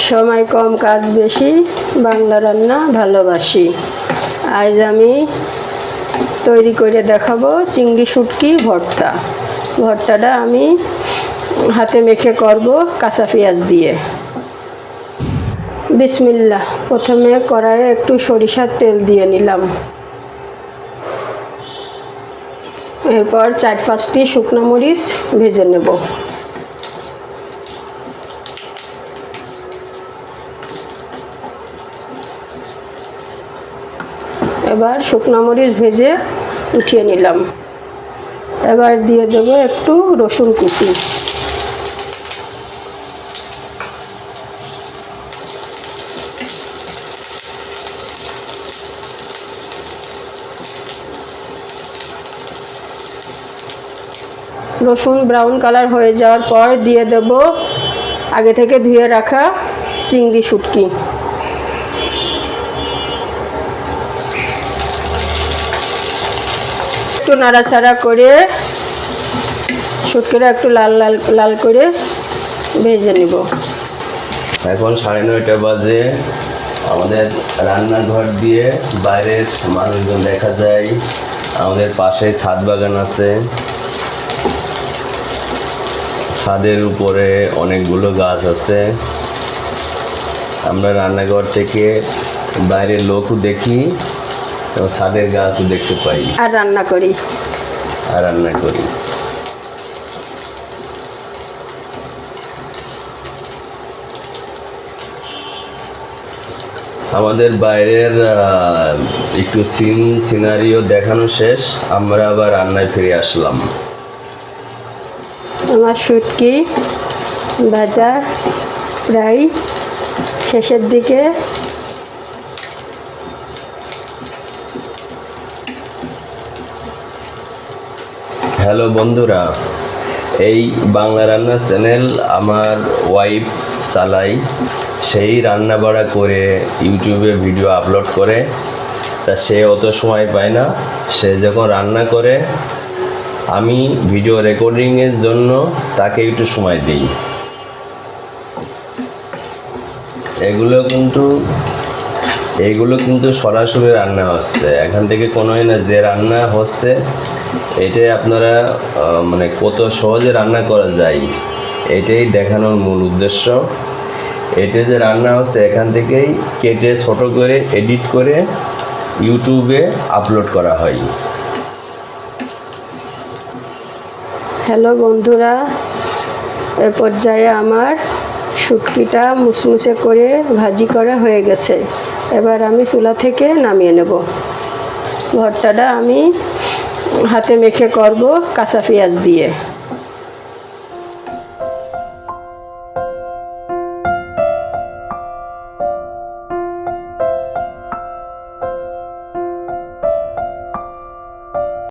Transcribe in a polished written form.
সময় কম কাজ বেশি, বাংলা রান্না ভালোবাসি। আজ আমি তৈরি করে দেখাবো চিংড়ি শুটকি ভর্তা। ভর্তাটা আমি হাতে মেখে করব কাঁচা পেঁয়াজ দিয়ে। বিসমিল্লাহ। প্রথমে কড়াইয়ে একটু সরিষার তেল দিয়ে নিলাম। এরপর 4-5টি শুকনো মরিচ ভেজে নেব। এবার শুকনো মরিচ ভেজে উঠিয়ে নিলাম। এবার দিয়ে দেব একটু রসুন কুচি। রসুন ব্রাউন কালার হয়ে যাওয়ার পর দিয়ে দেব আগে থেকে ধুয়ে রাখা চিংড়ি শুটকি। একটু নাড়াচাড়া করে শুটকিটা একটু লাল লাল লাল করে ভেজে নেব। এখন 9:30 বাজে। আমাদের রান্নাঘর দিয়ে বাইরের মানুষজন দেখা যায়। আমাদের পাশে ছাদ বাগান আছে। ছাদের উপরে অনেকগুলো গাছ আছে। আমরা রান্নাঘর থেকে বাইরের লোকও দেখি এবং ছাদের গাছও দেখতে পাই আর রান্না করি। আমাদের বাইরের একটু সিনারিও দেখানো শেষ, আমরা আবার রান্নায় ফিরে আসলাম। আমার শুটকি ভাজা প্রায় শেষের দিকে। হ্যালো বন্ধুরা, এই বাংলা রান্না চ্যানেল আমার ওয়াইফ চালাই। সেই রান্না বাড়া করে ইউটিউবে ভিডিও আপলোড করে, তা সে অত সময় পায় না। সে যখন রান্না করে আমি ভিডিও রেকর্ডিংয়ের জন্য তাকে একটু সময় দিই। এইগুলো কিন্তু সরাসরি রান্না হচ্ছে, এখান থেকে কোনোই না যে রান্না হচ্ছে এটাই আপনারা মানে কত সহজে রান্না করা যায় এটাই দেখানোর মূল উদ্দেশ্য। এটা যে রান্না হচ্ছে এখান থেকেই কেটে ছোট করে এডিট করে ইউটিউবে আপলোড করা হয়। হ্যালো বন্ধুরা, এ পর্যায়ে আমার শুটকিটা মুসমুসে করে ভাজি করা হয়ে গেছে। এবার আমি চুলা থেকে নামিয়ে নেব। ভর্তাটা আমি হাতে মেখে করব কাঁচা পেঁয়াজ দিয়ে।